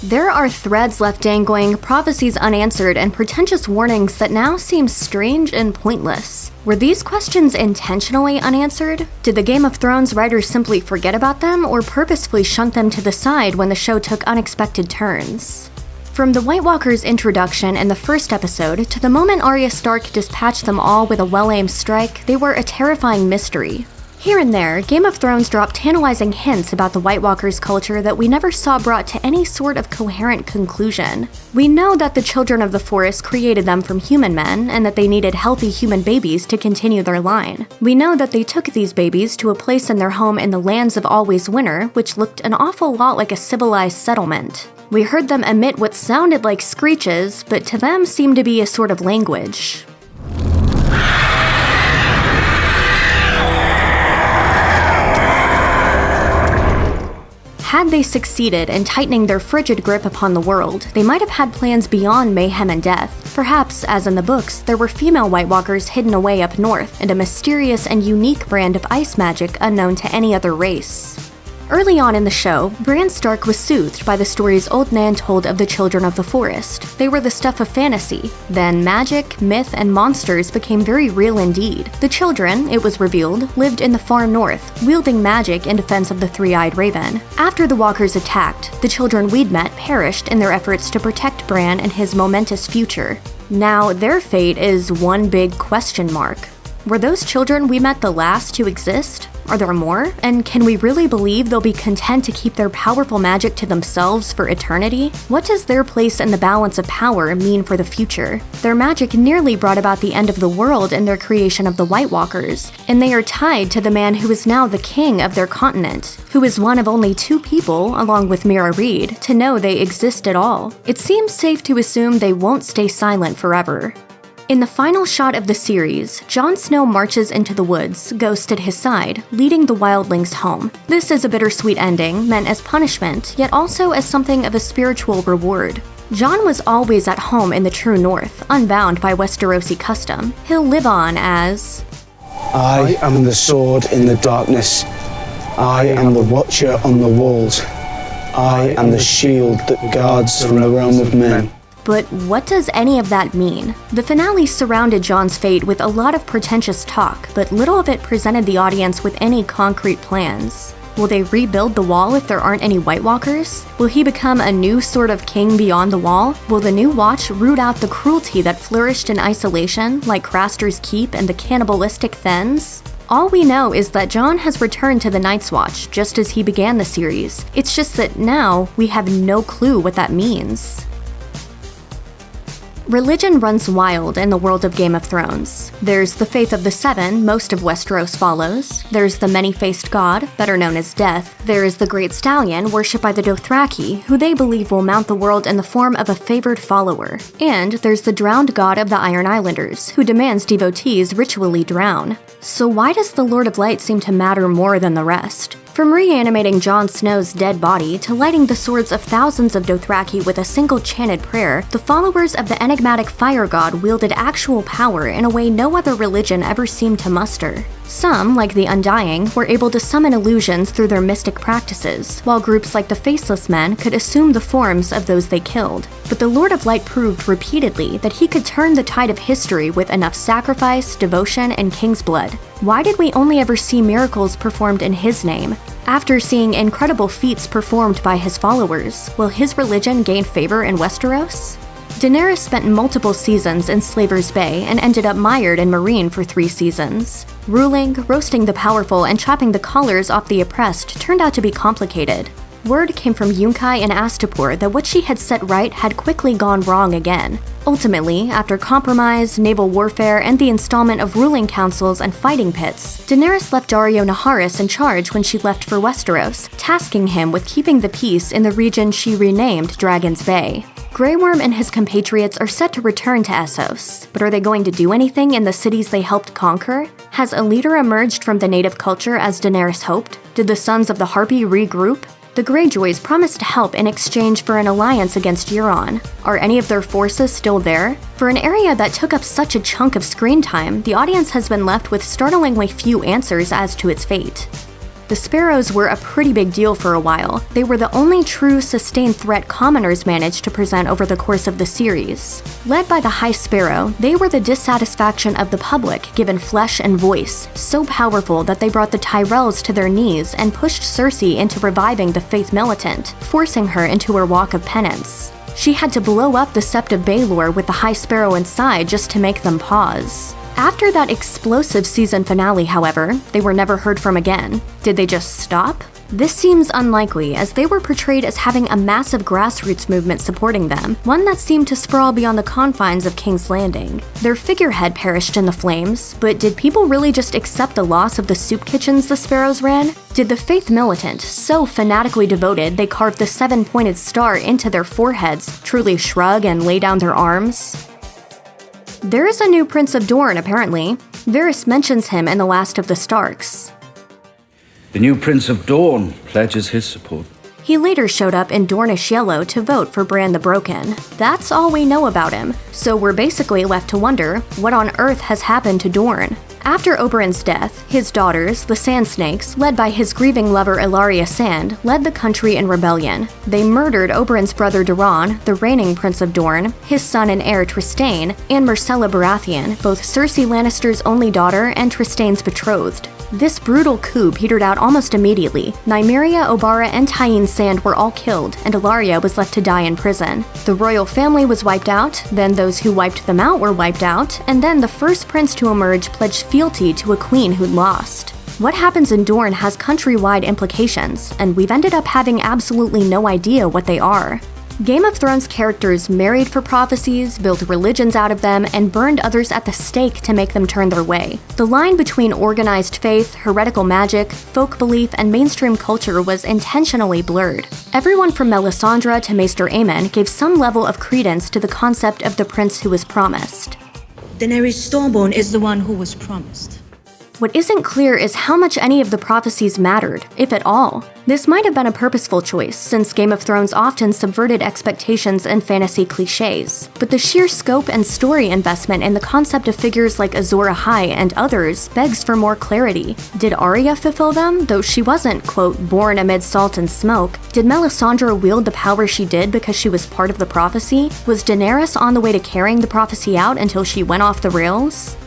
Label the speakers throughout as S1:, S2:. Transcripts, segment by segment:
S1: There are threads left dangling, prophecies unanswered, and pretentious warnings that now seem strange and pointless. Were these questions intentionally unanswered? Did the Game of Thrones writers simply forget about them, or purposefully shunt them to the side when the show took unexpected turns? From the White Walkers' introduction in the first episode to the moment Arya Stark dispatched them all with a well-aimed strike, they were a terrifying mystery. Here and there, Game of Thrones dropped tantalizing hints about the White Walkers' culture that we never saw brought to any sort of coherent conclusion. We know that the Children of the Forest created them from human men, and that they needed healthy human babies to continue their line. We know that they took these babies to a place in their home in the lands of Always Winter, which looked an awful lot like a civilized settlement. We heard them emit what sounded like screeches, but to them seemed to be a sort of language. Had they succeeded in tightening their frigid grip upon the world, they might have had plans beyond mayhem and death. Perhaps, as in the books, there were female White Walkers hidden away up north, and a mysterious and unique brand of ice magic unknown to any other race. Early on in the show, Bran Stark was soothed by the stories Old Nan told of the Children of the Forest. They were the stuff of fantasy. Then magic, myth, and monsters became very real indeed. The children, it was revealed, lived in the far north, wielding magic in defense of the Three-Eyed Raven. After the Walkers attacked, the children we'd met perished in their efforts to protect Bran and his momentous future. Now, their fate is one big question mark. Were those children we met the last to exist? Are there more? And can we really believe they'll be content to keep their powerful magic to themselves for eternity? What does their place in the balance of power mean for the future? Their magic nearly brought about the end of the world in their creation of the White Walkers, and they are tied to the man who is now the king of their continent, who is one of only 2 people, along with Mira Reed, to know they exist at all. It seems safe to assume they won't stay silent forever. In the final shot of the series, Jon Snow marches into the woods, Ghost at his side, leading the wildlings home. This is a bittersweet ending, meant as punishment, yet also as something of a spiritual reward. Jon was always at home in the true north, unbound by Westerosi custom. He'll live on as...
S2: I am the sword in the darkness. I am the watcher on the walls. I am the shield that guards from the realm of men.
S1: But what does any of that mean? The finale surrounded Jon's fate with a lot of pretentious talk, but little of it presented the audience with any concrete plans. Will they rebuild the wall if there aren't any White Walkers? Will he become a new sort of king beyond the wall? Will the new watch root out the cruelty that flourished in isolation, like Craster's Keep and the cannibalistic Fens? All we know is that Jon has returned to the Night's Watch, just as he began the series. It's just that now, we have no clue what that means. Religion runs wild in the world of Game of Thrones. There's the Faith of the Seven, most of Westeros follows. There's the many-faced god, better known as Death. There is the Great Stallion, worshipped by the Dothraki, who they believe will mount the world in the form of a favored follower. And there's the drowned god of the Iron Islanders, who demands devotees ritually drown. So why does the Lord of Light seem to matter more than the rest? From reanimating Jon Snow's dead body to lighting the swords of thousands of Dothraki with a single chanted prayer, the followers of the enigmatic fire god wielded actual power in a way no other religion ever seemed to muster. Some, like the Undying, were able to summon illusions through their mystic practices, while groups like the Faceless Men could assume the forms of those they killed. But the Lord of Light proved repeatedly that he could turn the tide of history with enough sacrifice, devotion, and king's blood. Why did we only ever see miracles performed in his name? After seeing incredible feats performed by his followers, will his religion gain favor in Westeros? Daenerys spent multiple seasons in Slaver's Bay and ended up mired in Meereen for 3 seasons. Ruling, roasting the powerful, and chopping the collars off the oppressed turned out to be complicated. Word came from Yunkai and Astapor that what she had set right had quickly gone wrong again. Ultimately, after compromise, naval warfare, and the installment of ruling councils and fighting pits, Daenerys left Daario Naharis in charge when she left for Westeros, tasking him with keeping the peace in the region she renamed Dragon's Bay. Grey Worm and his compatriots are set to return to Essos, but are they going to do anything in the cities they helped conquer? Has a leader emerged from the native culture as Daenerys hoped? Did the Sons of the Harpy regroup? The Greyjoys promised to help in exchange for an alliance against Euron. Are any of their forces still there? For an area that took up such a chunk of screen time, the audience has been left with startlingly few answers as to its fate. The Sparrows were a pretty big deal for a while. They were the only true sustained threat commoners managed to present over the course of the series. Led by the High Sparrow, they were the dissatisfaction of the public given flesh and voice, so powerful that they brought the Tyrells to their knees and pushed Cersei into reviving the Faith Militant, forcing her into her walk of penance. She had to blow up the Sept of Baelor with the High Sparrow inside just to make them pause. After that explosive season finale, however, they were never heard from again. Did they just stop? This seems unlikely, as they were portrayed as having a massive grassroots movement supporting them, one that seemed to sprawl beyond the confines of King's Landing. Their figurehead perished in the flames, but did people really just accept the loss of the soup kitchens the Sparrows ran? Did the Faith Militant, so fanatically devoted they carved the 7-pointed star into their foreheads, truly shrug and lay down their arms? There is a new Prince of Dorne, apparently. Varys mentions him in The Last of the Starks.
S3: The new Prince of Dorne pledges his support.
S1: He later showed up in Dornish Yellow to vote for Bran the Broken. That's all we know about him, so we're basically left to wonder what on earth has happened to Dorne. After Oberyn's death, his daughters, the Sand Snakes, led by his grieving lover Ellaria Sand, led the country in rebellion. They murdered Oberyn's brother Doran, the reigning Prince of Dorne, his son and heir Trystane, and Myrcella Baratheon, both Cersei Lannister's only daughter and Trystane's betrothed. This brutal coup petered out almost immediately. Nymeria, Obara, and Tyene Sand were all killed, and Ellaria was left to die in prison. The royal family was wiped out, then those who wiped them out were wiped out, and then the first prince to emerge pledged fealty to a queen who'd lost. What happens in Dorne has countrywide implications, and we've ended up having absolutely no idea what they are. Game of Thrones characters married for prophecies, built religions out of them, and burned others at the stake to make them turn their way. The line between organized faith, heretical magic, folk belief, and mainstream culture was intentionally blurred. Everyone from Melisandre to Maester Aemon gave some level of credence to the concept of the prince who was promised.
S4: Daenerys Stormborn is the one who was promised.
S1: What isn't clear is how much any of the prophecies mattered, if at all. This might have been a purposeful choice, since Game of Thrones often subverted expectations and fantasy cliches. But the sheer scope and story investment in the concept of figures like Azor Ahai and others begs for more clarity. Did Arya fulfill them, though she wasn't, quote, born amid salt and smoke? Did Melisandre wield the power she did because she was part of the prophecy? Was Daenerys on the way to carrying the prophecy out until she went off the rails?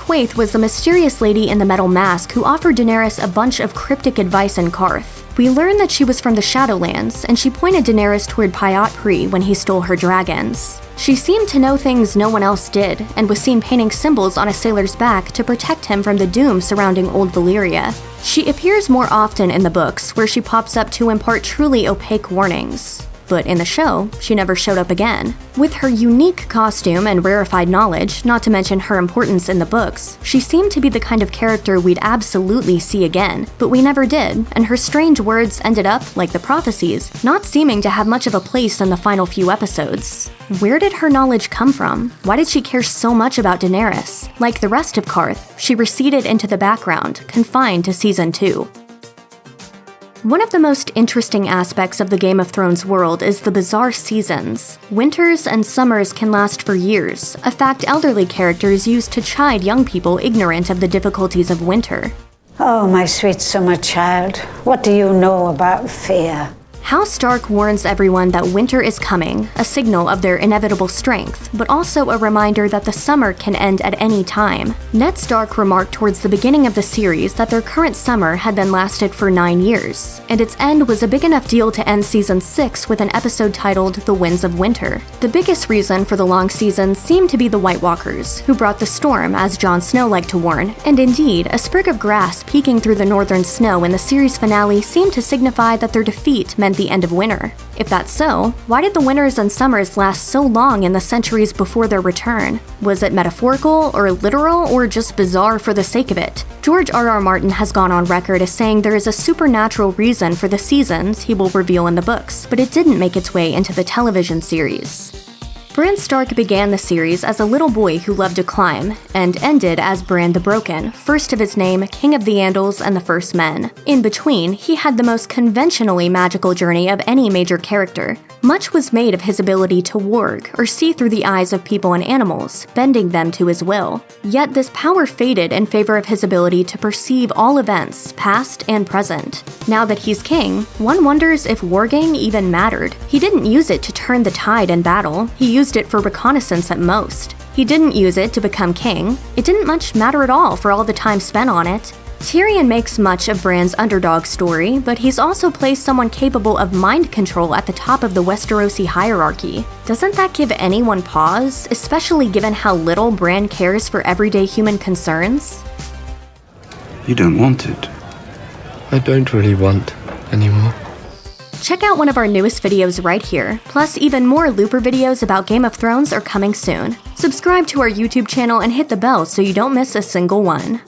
S1: Quaithe was the mysterious lady in the metal mask who offered Daenerys a bunch of cryptic advice in Qarth. We learn that she was from the Shadowlands, and she pointed Daenerys toward Pyat Pri when he stole her dragons. She seemed to know things no one else did, and was seen painting symbols on a sailor's back to protect him from the doom surrounding Old Valyria. She appears more often in the books, where she pops up to impart truly opaque warnings. But in the show, she never showed up again. With her unique costume and rarefied knowledge, not to mention her importance in the books, she seemed to be the kind of character we'd absolutely see again, but we never did, and her strange words ended up, like the prophecies, not seeming to have much of a place in the final few episodes. Where did her knowledge come from? Why did she care so much about Daenerys? Like the rest of Qarth, she receded into the background, confined to Season 2. One of the most interesting aspects of the Game of Thrones world is the bizarre seasons. Winters and summers can last for years, a fact elderly characters use to chide young people ignorant of the difficulties of winter.
S5: Oh, my sweet summer child, what do you know about fear?
S1: House Stark warns everyone that winter is coming, a signal of their inevitable strength, but also a reminder that the summer can end at any time. Ned Stark remarked towards the beginning of the series that their current summer had then lasted for 9 years, and its end was a big enough deal to end Season 6 with an episode titled The Winds of Winter. The biggest reason for the long season seemed to be the White Walkers, who brought the storm, as Jon Snow liked to warn, and indeed, a sprig of grass peeking through the northern snow in the series finale seemed to signify that their defeat meant the end of winter. If that's so, why did the winters and summers last so long in the centuries before their return? Was it metaphorical or literal or just bizarre for the sake of it? George R.R. Martin has gone on record as saying there is a supernatural reason for the seasons he will reveal in the books, but it didn't make its way into the television series. Bran Stark began the series as a little boy who loved to climb, and ended as Bran the Broken, first of his name, King of the Andals and the First Men. In between, he had the most conventionally magical journey of any major character. Much was made of his ability to warg, or see through the eyes of people and animals, bending them to his will. Yet this power faded in favor of his ability to perceive all events, past and present. Now that he's king, one wonders if warging even mattered. He didn't use it to turn the tide in battle, he used it for reconnaissance at most. He didn't use it to become king. It didn't much matter at all for all the time spent on it. Tyrion makes much of Bran's underdog story, but he's also placed someone capable of mind control at the top of the Westerosi hierarchy. Doesn't that give anyone pause, especially given how little Bran cares for everyday human concerns?
S6: You don't want it.
S7: I don't really want anymore.
S1: Check out one of our newest videos right here, plus even more Looper videos about Game of Thrones are coming soon. Subscribe to our YouTube channel and hit the bell so you don't miss a single one.